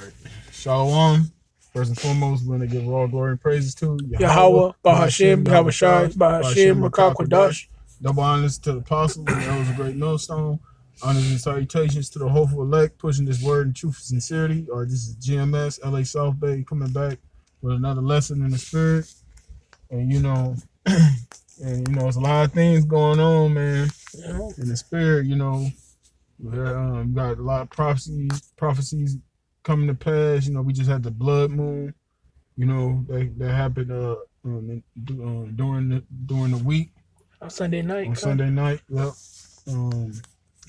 right. Shalom. First and foremost, we're going to give all glory and praises to Yahweh, Bahashim, Yahweh Shai, Bahashim, Rakak Rakakwadash. Double honors to the apostles and elders of Great Millstone. Honors and salutations to the hopeful elect, pushing this word in truth and sincerity. Or this is GMS, LA South Bay, coming back with another lesson in the spirit. And there's a lot of things going on, man, in the spirit. We got a lot of prophecies coming to pass. We just had the blood moon, that happened during the week. On Sunday night. On Sunday night, yep.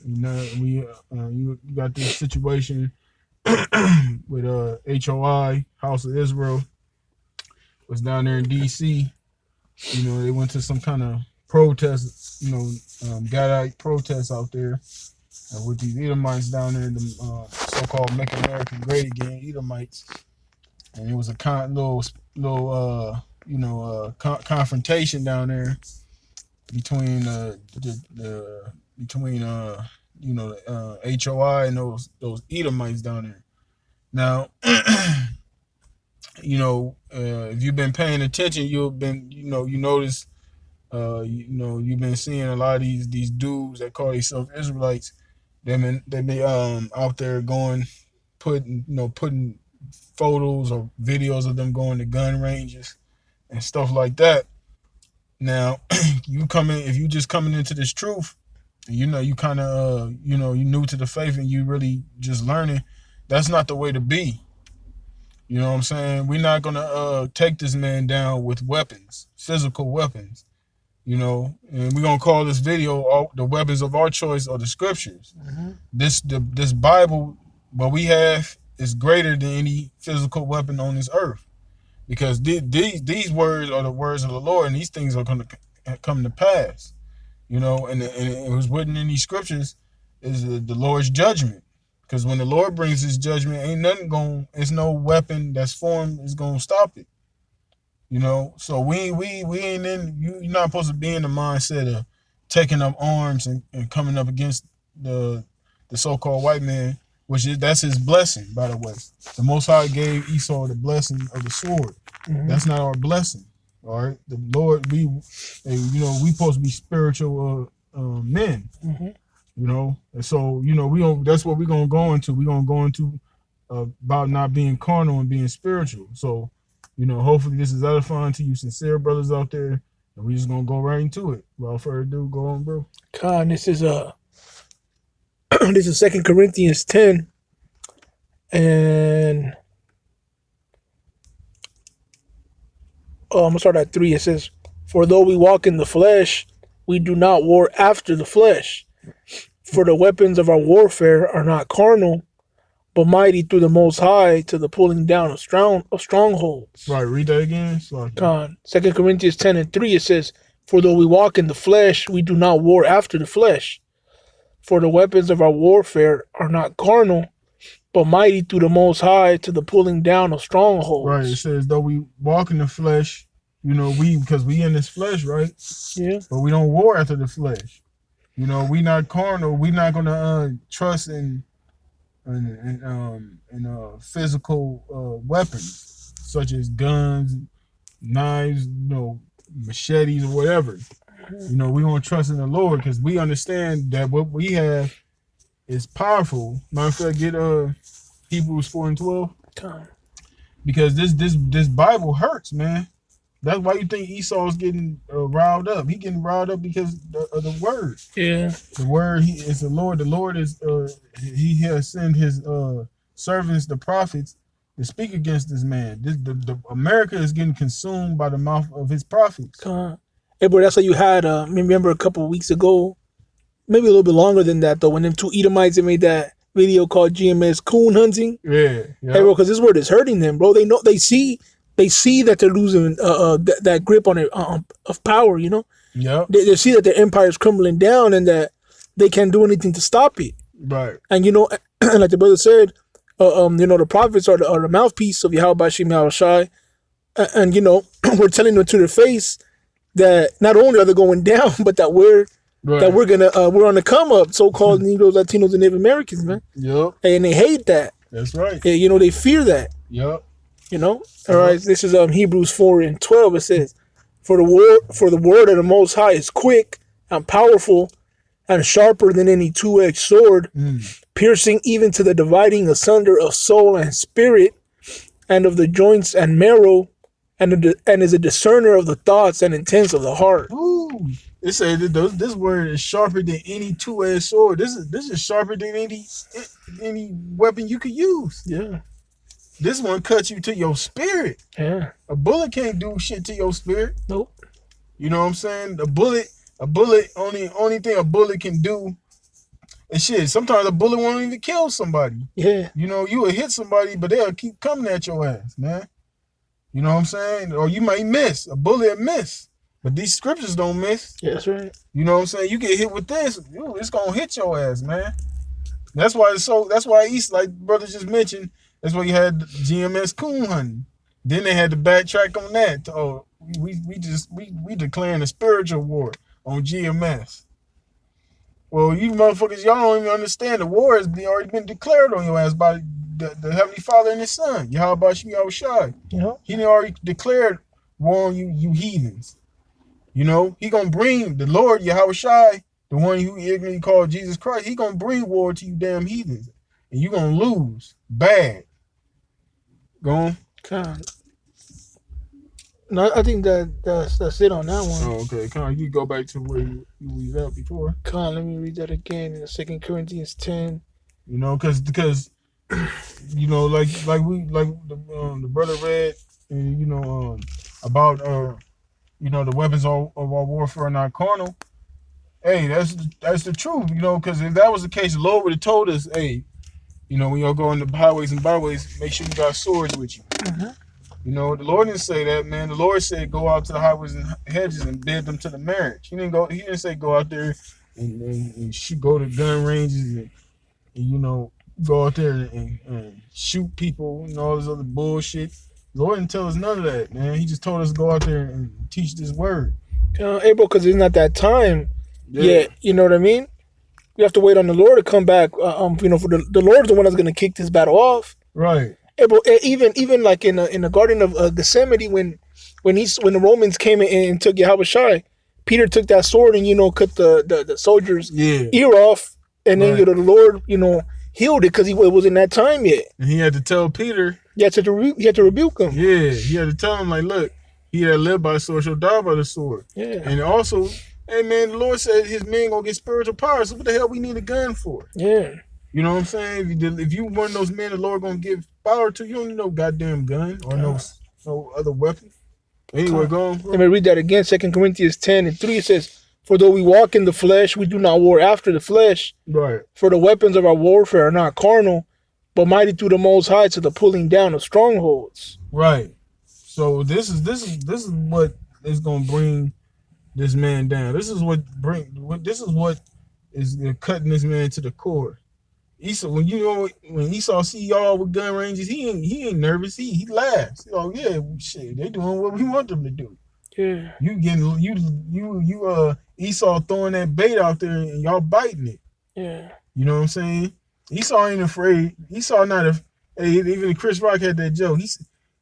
You got this situation with HOI, House of Israel, was down there in DC. They went to some kind of protest, Gadite protests out there with these Edomites down there, the so-called Make America Great Again Edomites. And it was a confrontation down there between HOI and those Edomites down there. Now, if you've been paying attention, you notice, you've been seeing a lot of these dudes that call themselves Israelites. They've been out there putting photos or videos of them going to gun ranges and stuff like that. Now, if you just coming into this truth, you kind of you new to the faith and you really just learning, that's not the way to be. You know what I'm saying? We're not gonna take this man down with weapons, physical weapons. And we're gonna call this video the weapons of our choice or the scriptures. Mm-hmm. This Bible, what we have, is greater than any physical weapon on this earth, because these words are the words of the Lord, and these things are gonna come to pass. And it was written in these scriptures is the Lord's judgment. Because when the Lord brings his judgment, it's no weapon that's formed is gonna stop it. So we ain't you're not supposed to be in the mindset of taking up arms and coming up against the so-called white man, that's his blessing, by the way. The Most High gave Esau the blessing of the sword. Mm-hmm. That's not our blessing. All right, the Lord, we supposed to be spiritual men. Mm-hmm. And so that's what we're gonna go into. We're gonna go into about not being carnal and being spiritual. So, hopefully this is edifying to you sincere brothers out there, and we're just gonna go right into it. Without further ado, go on, bro. Con, this is 2 Corinthians 10, and I'm gonna start at 3. It says, "For though we walk in the flesh, we do not war after the flesh. For the weapons of our warfare are not carnal, but mighty through the Most High to the pulling down of strongholds." Right, read that again. Con, 2 Corinthians 10 and 3, it says, "For though we walk in the flesh, we do not war after the flesh. For the weapons of our warfare are not carnal, but mighty through the Most High to the pulling down of strongholds." Right, it says, though we walk in the flesh, because we in this flesh, right? Yeah. But we don't war after the flesh. We not carnal. We not gonna trust in physical weapons such as guns, knives, machetes or whatever. We gonna trust in the Lord because we understand that what we have is powerful. Matter of fact, get Hebrews 4 and 12. Because this Bible hurts, man. That's why you think Esau's getting riled up. He getting riled up because of the word. Yeah. The word is the Lord. The Lord is he has sent his servants, the prophets, to speak against this man. The America is getting consumed by the mouth of his prophets. Hey, bro, that's how you had. Remember a couple of weeks ago, maybe a little bit longer than that though, when them two Edomites had made that video called GMS Coon Hunting. Yeah. Hey, bro, because this word is hurting them, bro. They see that they're losing that grip on it of power. Yeah. They see that their empire is crumbling down and that they can't do anything to stop it. Right. And like the brother said, the prophets are the mouthpiece of Yahweh Bashim Yahweh Shai, and we're telling them to their face that not only are they going down, but that we're on the come up, so-called Negroes, Latinos, and Native Americans, man. Yep. And they hate that. That's right. Yeah, they fear that. Yep. All right. This is Hebrews 4:12. It says, for the word of the Most High is quick and powerful and sharper than any two-edged sword, piercing even to the dividing asunder of soul and spirit, and of the joints and marrow, and is a discerner of the thoughts and intents of the heart. Ooh. It said that this word is sharper than any two-edged sword. This is sharper than any weapon you could use. Yeah. This one cuts you to your spirit. Yeah. A bullet can't do shit to your spirit. Nope. You know what I'm saying? A bullet, only thing a bullet can do is shit. Sometimes a bullet won't even kill somebody. Yeah. You will hit somebody, but they'll keep coming at your ass, man. You know what I'm saying? Or you might miss. A bullet miss. But these scriptures don't miss. Yeah, that's right. You know what I'm saying? You get hit with this, it's gonna hit your ass, man. That's why East, like brother just mentioned, that's why you had GMS coon hunting. Then they had to backtrack on that. Oh, we declaring a spiritual war on GMS. Well, you motherfuckers, y'all don't even understand. The war has already been declared on your ass by the Heavenly Father and His Son. Yahweh Yahushua. He already declared war on you heathens. He gonna bring the Lord Yahushua, the one who ignorantly called Jesus Christ. He gonna bring war to you damn heathens, and you gonna lose bad. Go on. God. No, I think that's it on that one. Oh, okay. Con, you go back to where you was at before. Con, let me read that again in 2 Corinthians 10. Because like the brother read, and about the weapons of our warfare are not carnal. Hey, that's the truth. Because if that was the case, the Lord would have told us, hey, when y'all go in the highways and byways, make sure you got swords with you. Mm-hmm. The Lord didn't say that, man. The Lord said go out to the highways and hedges and bid them to the marriage. He didn't say go out there and go to gun ranges and go out there and shoot people and all this other bullshit. The Lord didn't tell us none of that, man. He just told us to go out there and teach this word. Hey, bro, because it's not that time yet. You know what I mean? You have to wait on the Lord to come back. For the Lord's the one that's going to kick this battle off. Right. Hey, bro, even like in the Garden of Gethsemane, when the Romans came in and took Yahushua, Peter took that sword and cut the soldier's ear off, and then the Lord healed it because it wasn't that time yet. And he had to tell Peter. He had to rebuke him. Yeah, he had to tell him, like, look, he that lived by the sword shall die by the sword. Yeah. And also, hey man, the Lord said his men gonna get spiritual power. So what the hell we need a gun for? Yeah. You know what I'm saying? If you one of those men the Lord gonna give power to, you don't need no goddamn gun or no other weapon. Anyway, go on. Let me read that again. 2 Corinthians 10:3 says, for though we walk in the flesh, we do not war after the flesh. Right. For the weapons of our warfare are not carnal, but mighty through the Most High to the pulling down of strongholds. Right. So this is what is gonna bring this man down. This is what is cutting this man to the core. Esau, when Esau see y'all with gun ranges, he ain't nervous. He laughs. Yeah, shit, they doing what we want them to do. Yeah. Esau throwing that bait out there and y'all biting it. Yeah. You know what I'm saying? Esau ain't afraid. Esau not even Chris Rock had that joke.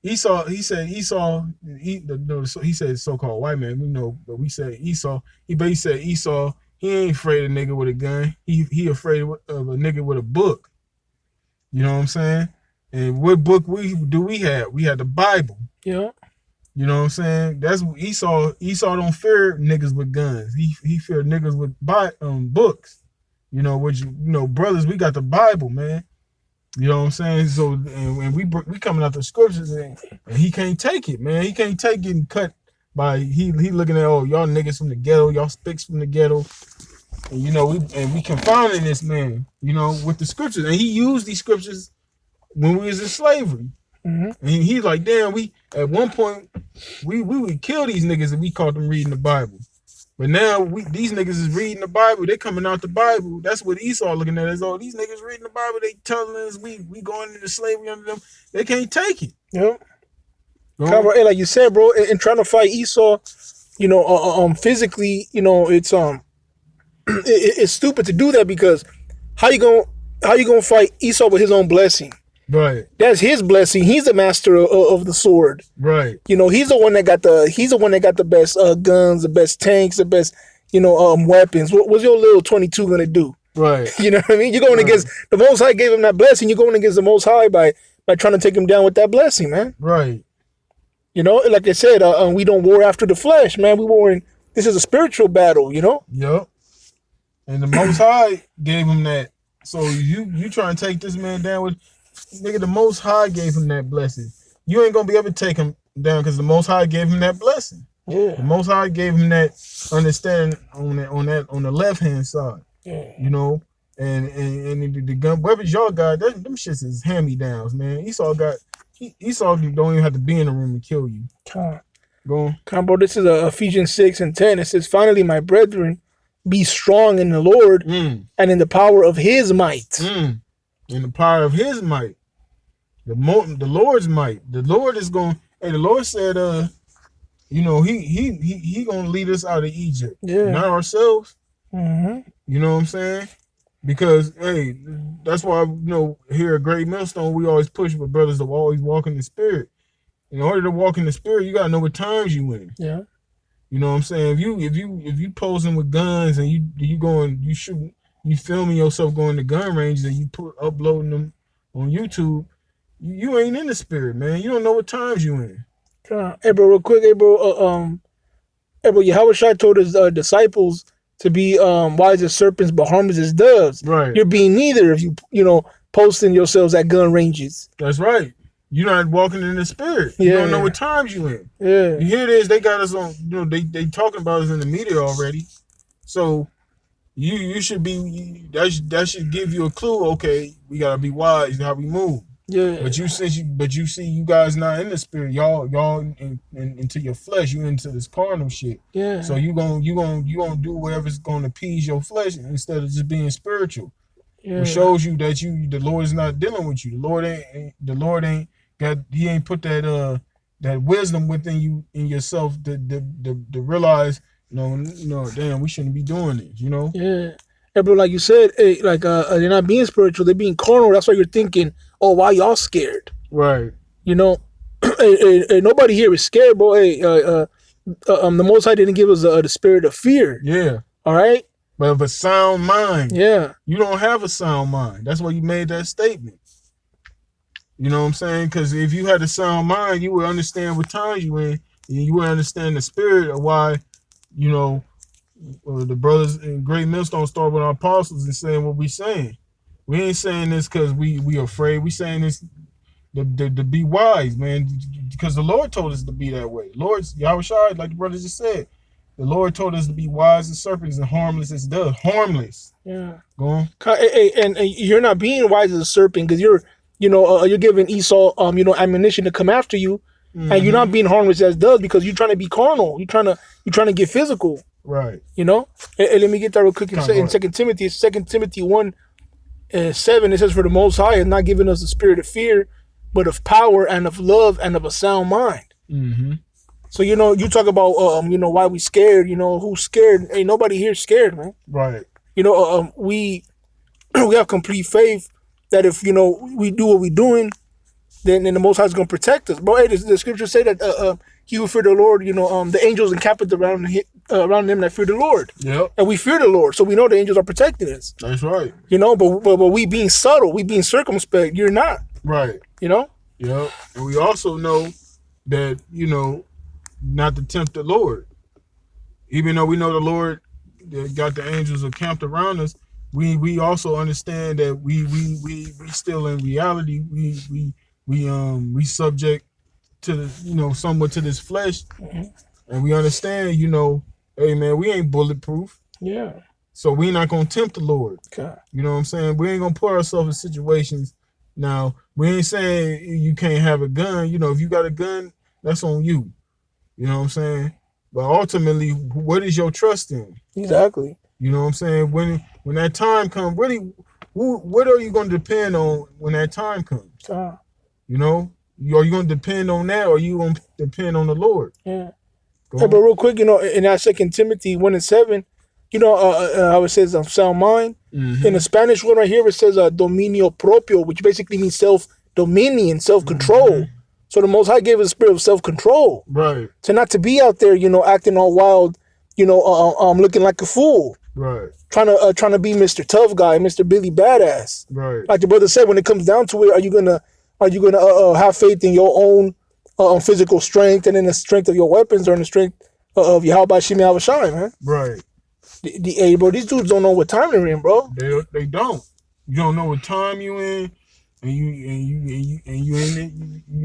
He said so-called white man, we know, but we say Esau. He said Esau, he ain't afraid of a nigga with a gun. He afraid of a nigga with a book. You know what I'm saying? And what book we have? We have the Bible. Yeah. You know what I'm saying? That's Esau. Esau don't fear niggas with guns. He fear niggas with books. Brothers, we got the Bible, man. You know what I'm saying? So, and we coming out the scriptures, and he can't take it, man. He can't take getting cut by he looking at y'all niggas from the ghetto, y'all spicks from the ghetto, and we confounding this man, with the scriptures, and he used these scriptures when we was in slavery. Mm-hmm. And he's like, damn, we at one point we would kill these niggas if we caught them reading the Bible. But now these niggas is reading the Bible. They coming out the Bible. That's what Esau looking at. Is these niggas reading the Bible. They telling us we going into slavery under them. They can't take it. Yep. Hey, like you said, bro, and trying to fight Esau, physically, it's it's stupid to do that because how you gonna fight Esau with his own blessing? Right. That's his blessing. He's the master of the sword. Right. You know, he's the one that got the best guns, the best tanks, the best weapons. What's your little 22 gonna do? Right. You know what I mean? You're going against the Most High. Gave him that blessing. You're going against the Most High by trying to take him down with that blessing, man. Right. You know, like I said, we don't war after the flesh, man. We war in. This is a spiritual battle. You know. Yep. And the Most High gave him that. So you trying to take this man down with, nigga, the Most High gave him that blessing. You ain't gonna be able to take him down because the Most High gave him that blessing. Yeah. The Most High gave him that understanding on the left hand side. Yeah. You know, and the gun weapons y'all got, them shits is hand me downs, man. Esau don't even have to be in the room and kill you. Go on. Bro, this is Ephesians 6:10. It says, "Finally, my brethren, be strong in the Lord and in the power of His might." In the power of His might, the Lord's might. The Lord is going. Hey, the Lord said, you know, he gonna lead us out of Egypt, not ourselves. Mm-hmm. You know what I'm saying? Because hey, that's why here at Great Millstone we always push for brothers to always walk in the Spirit. In order to walk in the Spirit, you gotta know what times you in. Yeah. You know what I'm saying? If you posing with guns and you shooting, you filming yourself going to gun ranges and you uploading them on YouTube, you ain't in the Spirit, man. You don't know what times you in. Hey, bro, real quick, Yahweh Shai told his disciples to be wise as serpents but harmless as doves. Right. You're being neither if you posting yourselves at gun ranges. That's right. You're not walking in the Spirit. You don't know what times you in. Yeah. You hear this? They got us on. They talking about us in the media already. So you should be. That should give you a clue. Okay, we gotta be wise in how we move. Yeah. But you see you guys not in the Spirit. Y'all into your flesh. You into this carnal shit. Yeah. So you gonna do whatever's gonna appease your flesh instead of just being spiritual. Yeah. It shows you that the Lord is not dealing with you. The Lord ain't got. He ain't put that wisdom within you in yourself to realize. Damn, we shouldn't be doing this. You know. Yeah. Hey, bro, like you said, they're not being spiritual. They're being carnal. That's why you're thinking, oh, why y'all scared? Right. You know, nobody here is scared, bro. The Most High didn't give us the spirit of fear. Yeah. All right. But of a sound mind. Yeah. You don't have a sound mind. That's why you made that statement. You know what I'm saying? Because if you had a sound mind, you would understand what times you in. And you would understand the spirit of why, the brothers in Great Millstone start with our apostles and saying what we saying. We ain't saying this because we afraid. We saying this to be wise, man. Because the Lord told us to be that way. Lord, Yahweh Shai, like the brother just said, the Lord told us to be wise as serpents and harmless as doves. Harmless. Yeah. Go on. And you're not being wise as a serpent because you're giving Esau, ammunition to come after you, and you're not being harmless as doves because you're trying to be carnal. You're trying to get physical. Right. And let me get that real quick in 2 Timothy. It's 2 Timothy 1:7. It says, "For the Most High has not given us the spirit of fear, but of power and of love and of a sound mind." Mm-hmm. So you talk about why we scared. Who's scared? Ain't nobody here scared, man. Right. We have complete faith that if we do what we're doing, then the Most High is going to protect us. Bro, hey, the scriptures say that he who fear the Lord, the angels encampeth around them that fear the Lord. Yep. And we fear the Lord, so we know the angels are protecting us. That's right. But we being subtle, we being circumspect. You're not. Right. Yep. And we also know that not to tempt the Lord. Even though we know the Lord got the angels encamped around us, we also understand that we still in reality we subject to somewhat to this flesh, and we understand hey man, we ain't bulletproof. Yeah. So we not gonna tempt the Lord. Okay. You know what I'm saying? We ain't gonna put ourselves in situations. Now we ain't saying you can't have a gun. If you got a gun, that's on you. You know what I'm saying? But ultimately, what is your trust in? Exactly. You know what I'm saying? When that time comes, really, what are you going to depend on when that time comes? Are you going to depend on that, or are you going to depend on the Lord? Yeah. Hey, but real quick, in that 2 Timothy 1:7, how it says sound mind. Mm-hmm. In the Spanish one right here, it says dominio propio, which basically means dominion, self-control. Mhm. So the Most High gave us a spirit of self-control. Right. To not to be out there, acting all wild, looking like a fool. Right. Trying to be Mr. Tough Guy, Mr. Billy Badass. Right. Like the brother said, when it comes down to it, are you gonna have faith in your own physical strength and in the strength of your weapons or in the strength of Yahweh Shimi Avashai, man? Right. Hey, bro, these dudes don't know what time they're in, bro. They don't. You don't know what time you in, and you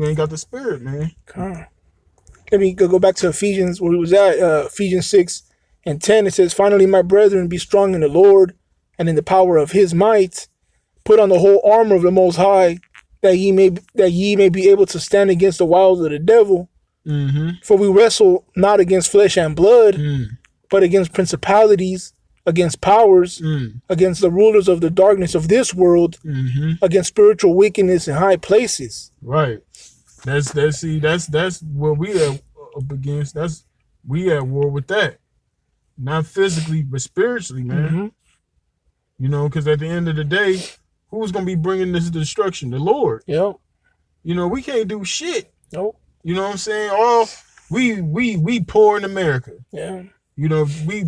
ain't got the spirit, man. Okay. Let me go back to Ephesians where we was at. Ephesians 6:10. It says, "Finally, my brethren, be strong in the Lord and in the power of His might. Put on the whole armor of the Most High, that ye may be able to stand against the wiles of the devil. Mm-hmm. For we wrestle not against flesh and blood, Mm. but against principalities, against powers, Mm. against the rulers of the darkness of this world, Mm-hmm. against spiritual wickedness in high places." Right. That's what we are up against. We at war with that. Not physically, but spiritually, man. Mm-hmm. You know, because at the end of the day, who's gonna be bringing this destruction? The Lord. Yep. You know, we can't do shit. Nope. You know what I'm saying? All we poor in America. Yeah. You know, we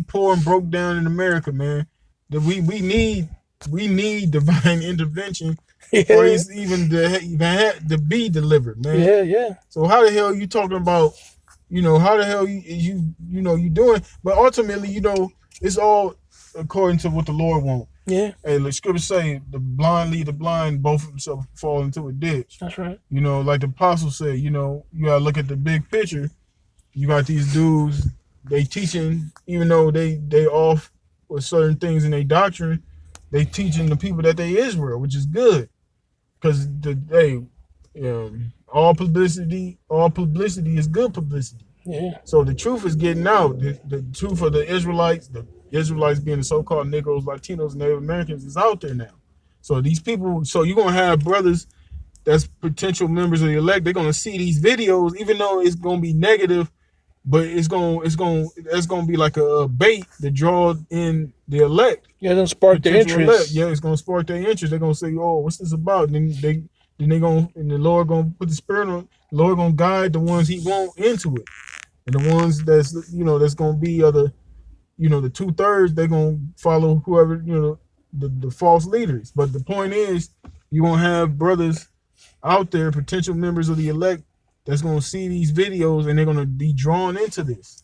poor and broke down in America, man. That we need divine intervention for Yeah. us even to be delivered, man. Yeah. Yeah. So how the hell you talking about? You know, how the hell you doing? But ultimately, it's all according to what the Lord wants. Yeah. Hey, the scripture say the blind lead the blind, both of themselves fall into a ditch. That's right. You know, like the apostle said, you gotta look at the big picture. You got these dudes, they teaching, even though they off with certain things in their doctrine, they teaching the people that they Israel, which is good. Because all publicity is good publicity. Yeah. So the truth is getting out. The truth of the Israelites being the so-called Negroes, Latinos, and Native Americans is out there now. So these people, so you're gonna have brothers that's potential members of the elect. They're gonna see these videos, even though it's gonna be negative, but that's gonna be like a bait to draw in the elect. Yeah, then spark their Potential interest. elect. Yeah, it's gonna spark their interest. They're gonna say, "Oh, what's this about?" And then the Lord gonna put the spirit on. The Lord gonna guide the ones He want into it, and the ones that's gonna be the 2/3. They're gonna follow whoever the false leaders. But the point is, you gonna have brothers out there, potential members of the elect, that's gonna see these videos and they're gonna be drawn into this.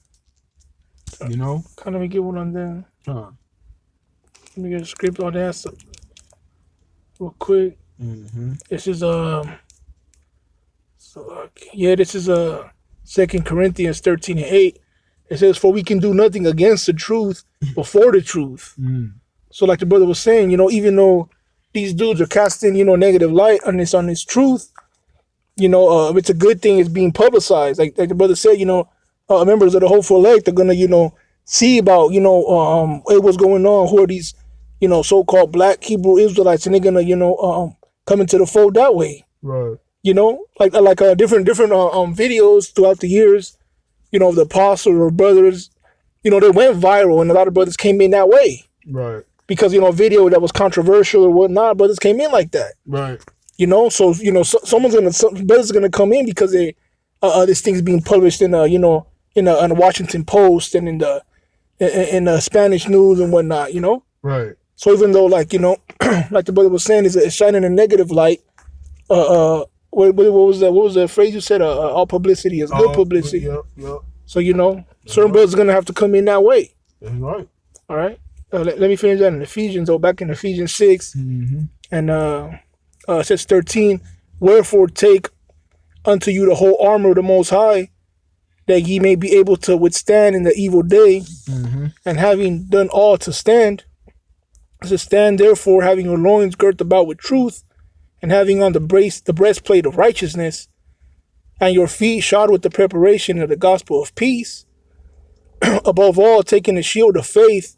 Kind of let me get one on there. Huh. Let me get a script on that real quick. Mm-hmm. This is this is 2 Corinthians 13:8. It says, "For we can do nothing against the truth before the truth." Mm. So like the brother was saying, even though these dudes are casting, negative light on this truth, it's a good thing it's being publicized. Like the brother said, members of the hopeful elect are gonna, see about, what's going on, who are these, so-called black Hebrew Israelites, and they're gonna, come into the fold that way. Right. Like different videos throughout the years, of the apostles or brothers, they went viral, and a lot of brothers came in that way. Right. Because, a video that was controversial or whatnot, brothers came in like that. Right. So some brothers are gonna come in because they this thing's being published in in the Washington Post and in the Spanish news and whatnot. Right. So even though like like the brother was saying, it's shining a negative light. What was that? What was the phrase you said? All publicity is good publicity. Yep. So certain brothers are gonna have to come in that way. That's right. All right. Let me finish that in Ephesians. Back in Ephesians 6, Mm-hmm. and it says 13. "Wherefore take unto you the whole armor of the Most High, that ye may be able to withstand in the evil day, Mm-hmm. and having done all to stand. To stand therefore, having your loins girt about with truth, and having on the breastplate of righteousness, and your feet shod with the preparation of the gospel of peace. Above all, taking the shield of faith,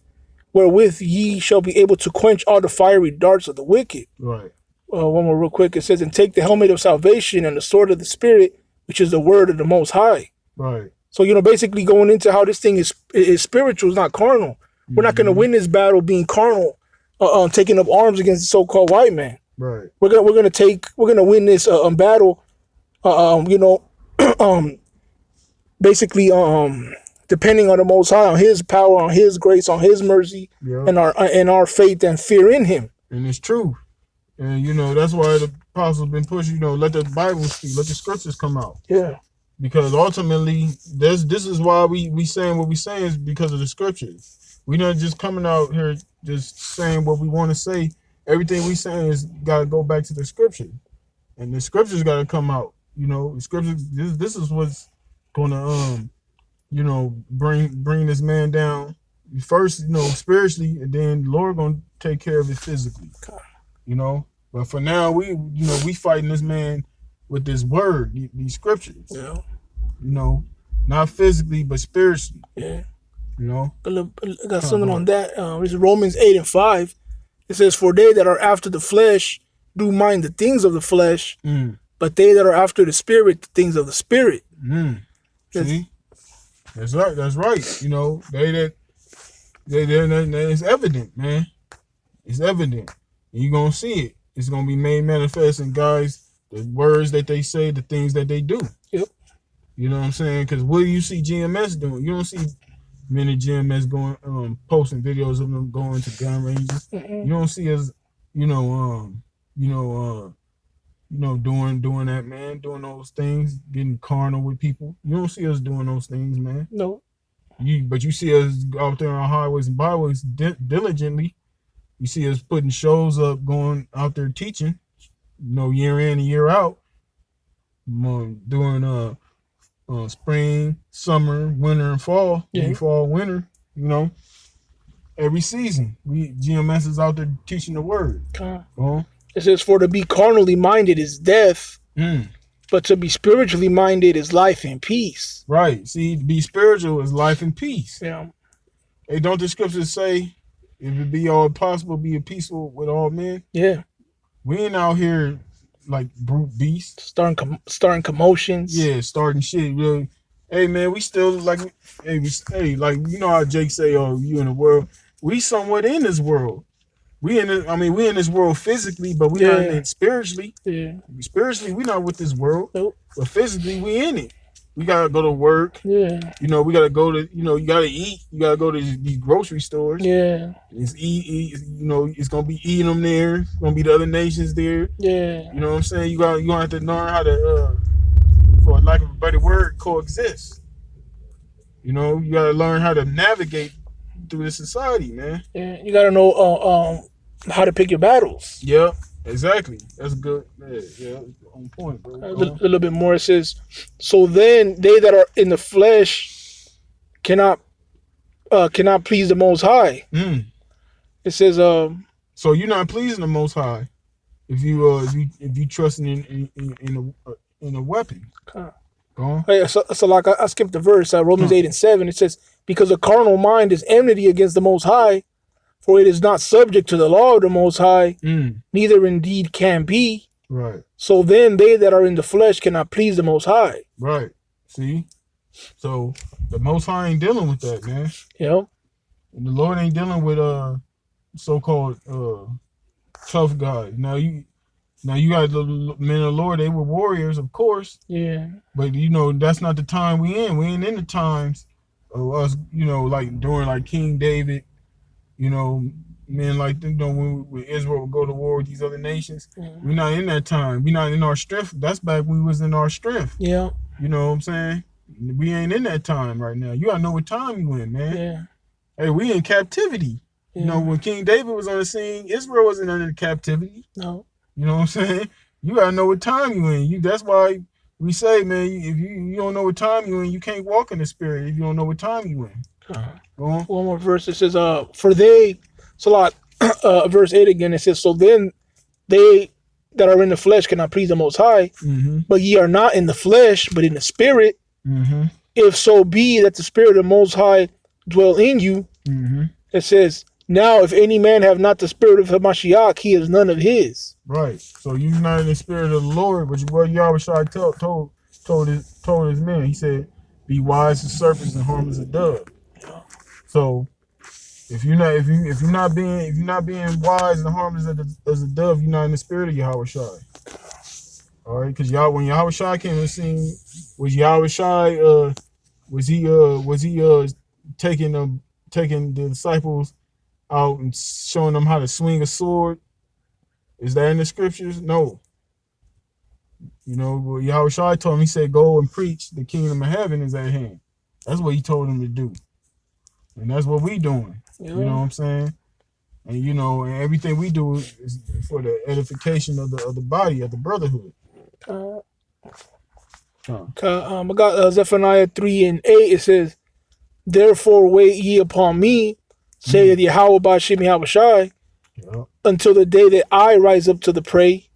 wherewith ye shall be able to quench all the fiery darts of the wicked." Right. One more real quick. It says, "And take the helmet of salvation and the sword of the Spirit, which is the word of the Most High." Right. So, basically going into how this thing is spiritual, it's not carnal. We're not going to win this battle being carnal, taking up arms against the so-called white man. Right. We're gonna win this battle. You know, basically, depending on the Most High, on His power, on His grace, on His mercy, Yeah. and our faith and fear in Him. And it's true. And you know, that's why the apostles been pushing, you know, let the Bible speak, let the scriptures come out. Yeah. Because ultimately, this is why we saying what we saying is because of the scriptures. We're not just coming out here just saying what we want to say. Everything we saying is gotta go back to the scripture. And the scriptures gotta come out. You know, the scriptures, this is what's gonna you know, bring this man down. First, you know, spiritually, and then the Lord gonna take care of it physically. You know? But for now, we fighting this man with this word, these scriptures. Yeah. You know, not physically, but spiritually. Yeah. You know? I got something on that. It's Romans 8:5. It says, "For they that are after the flesh do mind the things of the flesh, but they that are after the spirit, the things of the spirit." See? That's right. That's right. You know, it's evident, man. It's evident. And you're gonna see it. It's gonna be made manifest in guys, the words that they say, the things that they do. Yep. You know what I'm saying? Because what do you see GMS doing? You don't see many GMS going posting videos of them going to gun ranges. You don't see us, doing that, man, doing those things, getting carnal with people. You don't see us doing those things, man. No. But you see us out there on highways and byways diligently. You see us putting shows up, going out there teaching, year in and year out, doing spring, summer, winter, and fall. Yeah. Fall, winter, every season. GMS is out there teaching the word. It says, "For to be carnally minded is death, but to be spiritually minded is life and peace." Right. See, to be spiritual is life and peace. Yeah. Hey, don't the scriptures say, if it be all possible, be peaceful with all men? Yeah. We ain't out here like brute beasts. Starting commotions. Yeah, starting shit. Really. Hey, man, we still like, like, you know how Jake say, "Oh, you in the world." We somewhat in this world. We in this world physically, but we not in it spiritually. Yeah. Spiritually, we not with this world. Nope. But physically, we in it. We gotta go to work. Yeah. We gotta go to, you gotta eat. You gotta go to these grocery stores. Yeah. It's it's gonna be eating them there. It's gonna be the other nations there. Yeah. You know what I'm saying? You gonna have to learn how to, for lack of a better word, coexist. You gotta learn how to navigate through this society, man. Yeah. You gotta know how to pick your battles. Yeah, exactly. That's good. Yeah, on point, bro. A little bit more. It says, "So then they that are in the flesh cannot please the Most High." It says, so you're not pleasing the Most High if you trusting in a weapon. Hey, so like I skipped the verse. Romans 8:7. It says, "Because the carnal mind is enmity against the Most High, for it is not subject to the law of the Most High, neither indeed can be. Right. So then they that are in the flesh cannot please the Most High." Right. See? So the Most High ain't dealing with that, man. Yeah. And the Lord ain't dealing with so-called tough guys. Now you got the men of the Lord, they were warriors, of course. Yeah. But that's not the time we in. We ain't in the times of us, like during like King David, men like them, when Israel would go to war with these other nations. We're not in that time. We're not in our strength. That's back when we was in our strength. Yeah. You know what I'm saying? We ain't in that time right now. You gotta know what time you in, man. Yeah. Hey, we in captivity. Yeah. When King David was on the scene, Israel wasn't under captivity. No. You know what I'm saying? You gotta know what time you in. That's why we say, man, if you don't know what time you in, you can't walk in the spirit if you don't know what time you in. Go on. One more verse. It says, "For they," so like verse 8 again. It says, "So then they that are in the flesh cannot please the Most High, but ye are not in the flesh, but in the spirit. If so be that the spirit of the Most High dwell in you." It says, "Now if any man have not the spirit of Hamashiach, he is none of his." Right. So you're not in the spirit of the Lord, but what Yahushua told his men. He said, "Be wise as serpents and harmless as a dove." So If you're not being wise and harmless as a dove, you're not in the spirit of Yahweh Shai. All right, because when Yahweh Shai came on the scene, was Yahweh Shai was he taking the disciples out and showing them how to swing a sword? Is that in the scriptures? No. You know, Yahweh Shai told him, he said, go and preach the kingdom of heaven is at hand. That's what he told him to do. And that's what we doing. Yeah. You know what I'm saying? And you know, and everything we do is for the edification of the body, of the brotherhood. I got Zephaniah 3:8. It says, therefore wait ye upon me, say the Yahweh Ba'Shem Yahweh Shai, until the day that I rise up to the prey.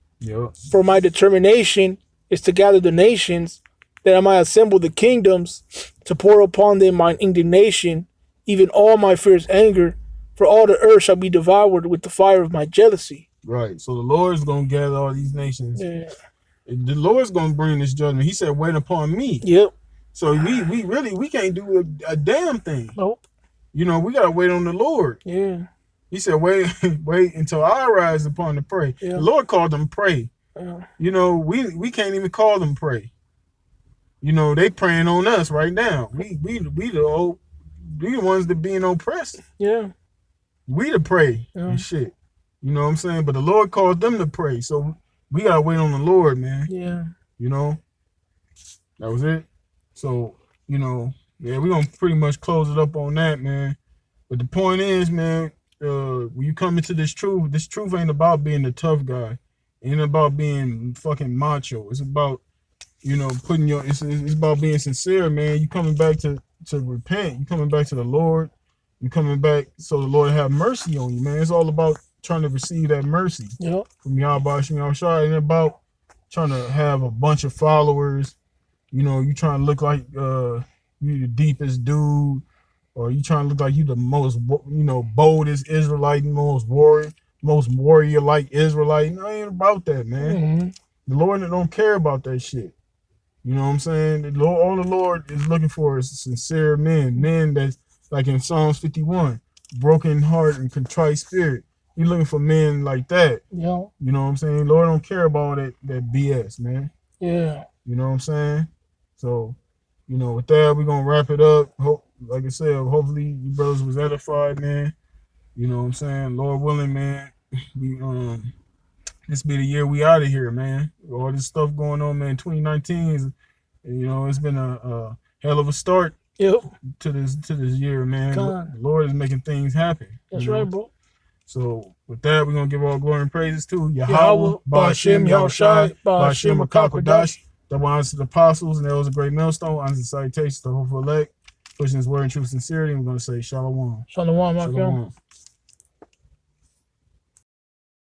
For my determination is to gather the nations, that I might assemble the kingdoms, to pour upon them mine indignation, even all my fierce anger, for all the earth shall be devoured with the fire of my jealousy. Right. So the Lord is going to gather all these nations. Yeah. The Lord's going to bring this judgment. He said, wait upon me. Yep. So we can't do a damn thing. Nope. You know, we got to wait on the Lord. Yeah. He said, wait until I rise upon the prey. Yeah. The Lord called them prey. You know, we can't even call them prey. You know, they preying on us right now. We the ones that being oppressed. Yeah. We the prey and shit. You know what I'm saying? But the Lord called them to prey. So we gotta wait on the Lord, man. Yeah. You know? That was it. So, you know, yeah, we're gonna pretty much close it up on that, man. But the point is, man, when you come into this truth ain't about being the tough guy. It ain't about being fucking macho. It's about, you know, it's about being sincere, man. You coming back to repent. You coming back to the Lord. You coming back so the Lord have mercy on you, man. It's all about trying to receive that mercy from Yahweh Shai. It ain't about trying to have a bunch of followers. You know, you trying to look like you the deepest dude, or you trying to look like you the most, you know, boldest Israelite, most warrior-like Israelite. No, it ain't about that, man. Mm-hmm. The Lord don't care about that shit. You know what I'm saying? All the Lord is looking for is sincere men that's like in Psalms 51, broken heart and contrite spirit. He's looking for men like that. Yeah. You know what I'm saying? Lord don't care about that BS, man. Yeah. You know what I'm saying? So, you know, with that, we're gonna wrap it up. Like I said, hopefully you brothers was edified, man. You know what I'm saying? Lord willing, man. We this be the year we out of here, man. All this stuff going on, man. 2019 is, you know, it's been a hell of a start. Yep. To this year, man. The Lord is making things happen. That's right, bro. So with that, we're gonna give all glory and praises to Yahweh, Ba'Shem Yahweh Shai, Ba'Shem HaKakodash. Double honors to the apostles and those a great millstone. Honors and salutations to the hopeful elect. Pushing his word in true sincerity. We're gonna say Shalom. Shalom, my friend.